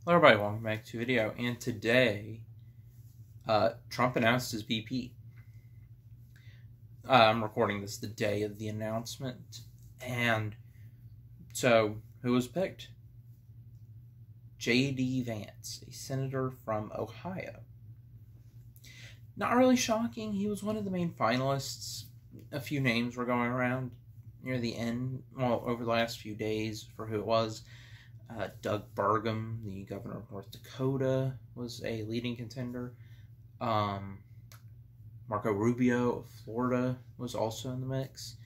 Hello everybody, welcome back to the video, and today Trump announced his VP. I'm recording this the day of the announcement, and so who was picked? J.D. Vance, a senator from Ohio. Not really shocking, he was one of the main finalists. A few names were going around near the end, well, over the last few days for who it was. Doug Burgum, the governor of North Dakota, was a leading contender. Marco Rubio of Florida was also in the mix,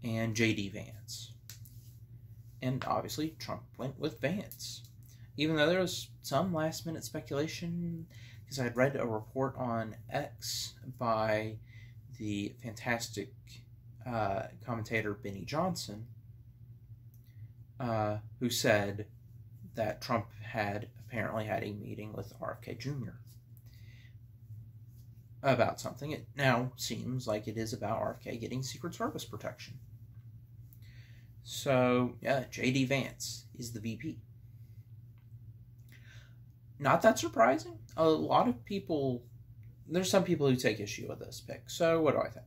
and J.D. Vance. And obviously, Trump went with Vance. Even though there was some last-minute speculation, because I had read a report on X by the fantastic commentator Benny Johnson, who said that Trump had apparently had a meeting with RFK Jr. about something. It now seems like it is about RFK getting Secret Service protection. So, yeah, J.D. Vance is the VP. Not that surprising. A lot of people, there's some people who take issue with this pick. So, what do I think?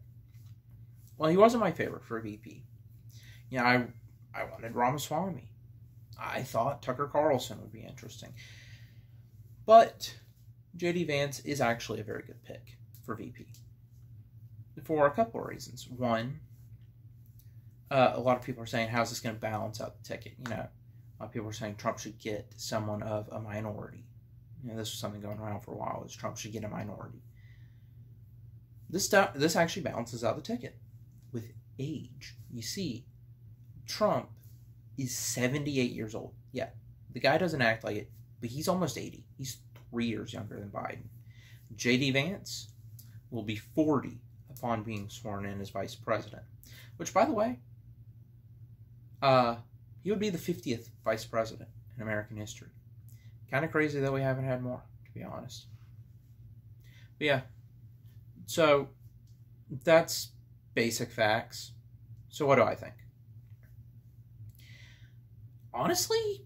Well, he wasn't my favorite for a VP. You know, I wanted Ramaswamy. I thought Tucker Carlson would be interesting. But J.D. Vance is actually a very good pick for VP. For a couple of reasons. One, a lot of people are saying, how's this going to balance out the ticket? You know, a lot of people are saying Trump should get someone of a minority. You know, this was something going around for a while, is Trump should get a minority. This actually balances out the ticket with age. You see, Trump is 78 years old. Yeah, the guy doesn't act like it, but he's almost 80. He's 3 years younger than Biden. J.D. Vance will be 40 upon being sworn in as vice president, which, by the way, he would be the 50th vice president in American history. Kind of crazy that we haven't had more, to be honest. But yeah, so that's basic facts. So what do I think? Honestly,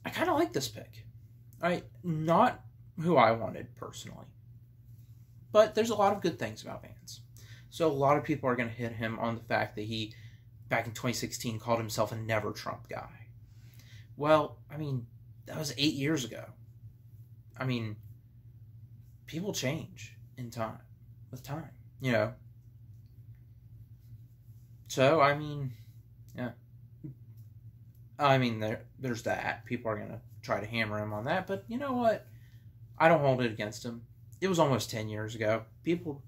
I kind of like this pick. Not who I wanted personally, but there's a lot of good things about Vance. So a lot of people are going to hit him on the fact that he, back in 2016, called himself a never Trump guy. Well, I mean, that was 8 years ago. I mean, people change with time, you know. So, I mean, yeah. I mean, there's that. People are going to try to hammer him on that. But you know what? I don't hold it against him. It was almost 10 years ago. People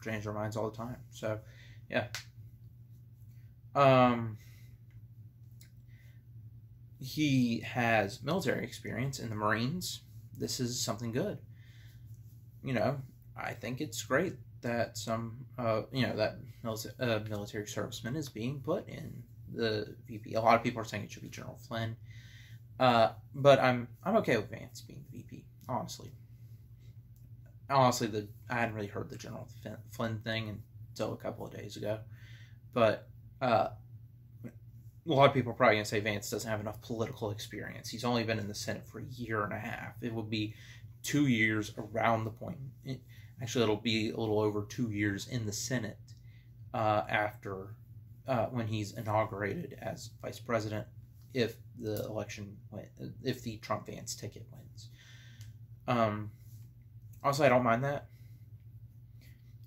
change their minds all the time. So, yeah. He has military experience in the Marines. This is something good. You know, I think it's great that some, that military serviceman is being put in the VP. A lot of people are saying it should be General Flynn, but I'm okay with Vance being the VP. Honestly, I hadn't really heard the General Flynn thing until a couple of days ago, but a lot of people are probably gonna say Vance doesn't have enough political experience. He's only been in the Senate for a year and a half. It will be 2 years around the point. Actually, it'll be a little over 2 years in the Senate after. When he's inaugurated as vice president, if the Trump-Vance ticket wins. Also, I don't mind that.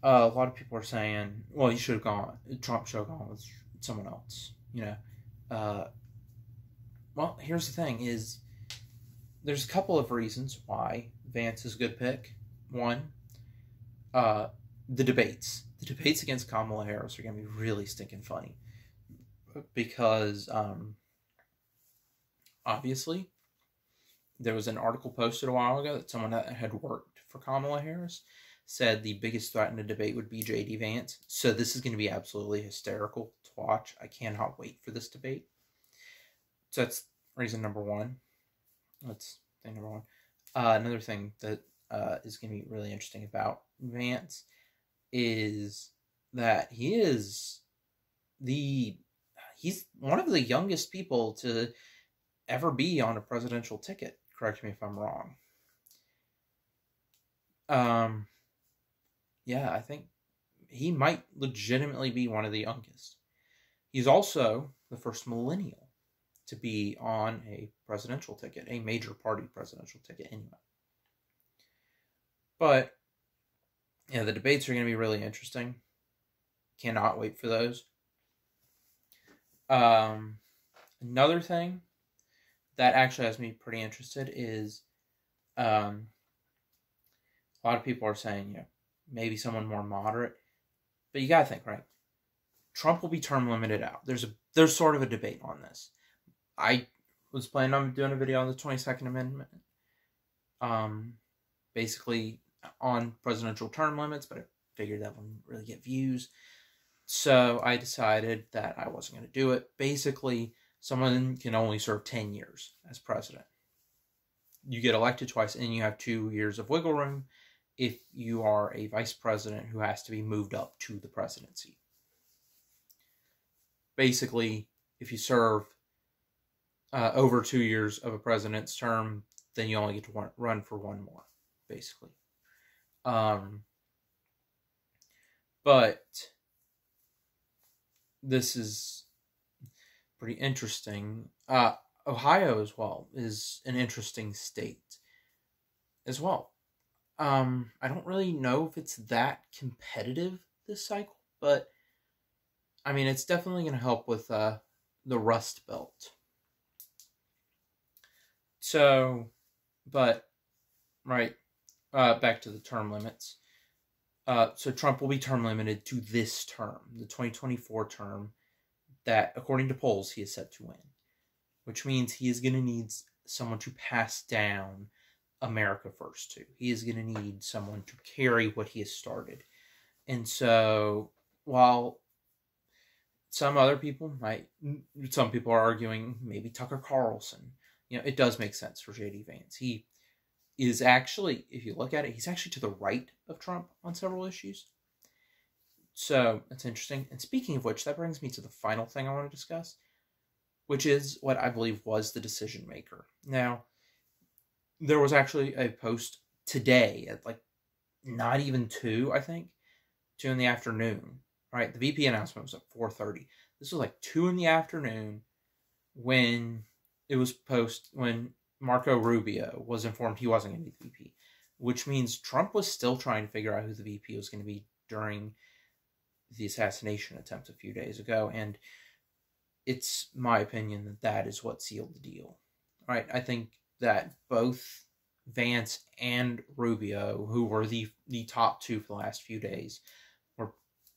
A lot of people are saying, well, Trump should have gone with someone else, you know. Well, here's the thing, is there's a couple of reasons why Vance is a good pick. One, the debates. The debates against Kamala Harris are going to be really stinking funny because, obviously, there was an article posted a while ago that someone that had worked for Kamala Harris said the biggest threat in a debate would be J.D. Vance. So this is going to be absolutely hysterical to watch. I cannot wait for this debate. So that's reason number one. That's thing number one. Another thing that is going to be really interesting about Vance is that he's one of the youngest people to ever be on a presidential ticket. correct me if I'm wrong. Yeah, I think he might legitimately be one of the youngest. He's also the first millennial to be on a presidential ticket, a major party presidential ticket anyway. But, yeah, the debates are going to be really interesting. Cannot wait for those. Another thing that actually has me pretty interested is a lot of people are saying, maybe someone more moderate. But you got to think, right? Trump will be term limited out. There's sort of a debate on this. I was planning on doing a video on the 22nd Amendment. Basically on presidential term limits, but I figured that wouldn't really get views. So I decided that I wasn't going to do it. Basically, someone can only serve 10 years as president. You get elected twice, and you have 2 years of wiggle room if you are a vice president who has to be moved up to the presidency. Basically, if you serve over 2 years of a president's term, then you only get to run for one more, basically. But this is pretty interesting. Ohio as well is an interesting state as well. I don't really know if it's that competitive this cycle, but I mean, it's definitely going to help with the Rust Belt. So, but, right, back to the term limits. So Trump will be term limited to this term, the 2024 term, that, according to polls, he is set to win. Which means he is going to need someone to pass down America First to. He is going to need someone to carry what he has started. And so, while some people are arguing maybe Tucker Carlson, it does make sense for J.D. Vance. He is actually, if you look at it, he's actually to the right of Trump on several issues. So, that's interesting. And speaking of which, that brings me to the final thing I want to discuss, which is what I believe was the decision maker. Now, there was actually a post today at not even 2, I think, 2 in the afternoon. Right, the VP announcement was at 4:30. This was 2 in the afternoon when it was when Marco Rubio was informed he wasn't going to be the VP, which means Trump was still trying to figure out who the VP was going to be during the assassination attempt a few days ago, and it's my opinion that is what sealed the deal. Right, I think that both Vance and Rubio, who were the top 2 for the last few days,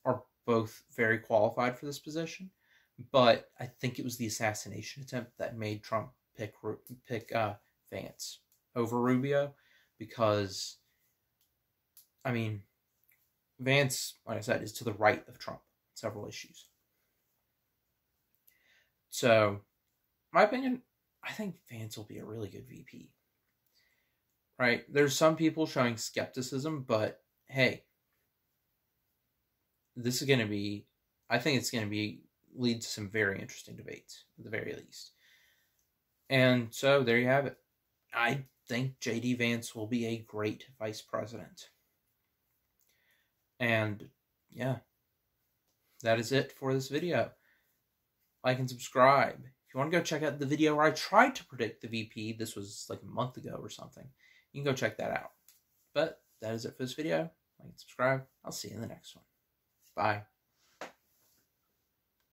are both very qualified for this position, but I think it was the assassination attempt that made Trump pick Vance over Rubio, because, I mean, Vance, like I said, is to the right of Trump on several issues. So, my opinion, I think Vance will be a really good VP. Right? There's some people showing skepticism, but hey, this is going to be, I think it's going to lead to some very interesting debates, at the very least. And so, there you have it. I think J.D. Vance will be a great vice president. And, yeah, that is it for this video. Like and subscribe. If you want to go check out the video where I tried to predict the VP, this was a month ago or something, you can go check that out. But that is it for this video. Like and subscribe. I'll see you in the next one. Bye.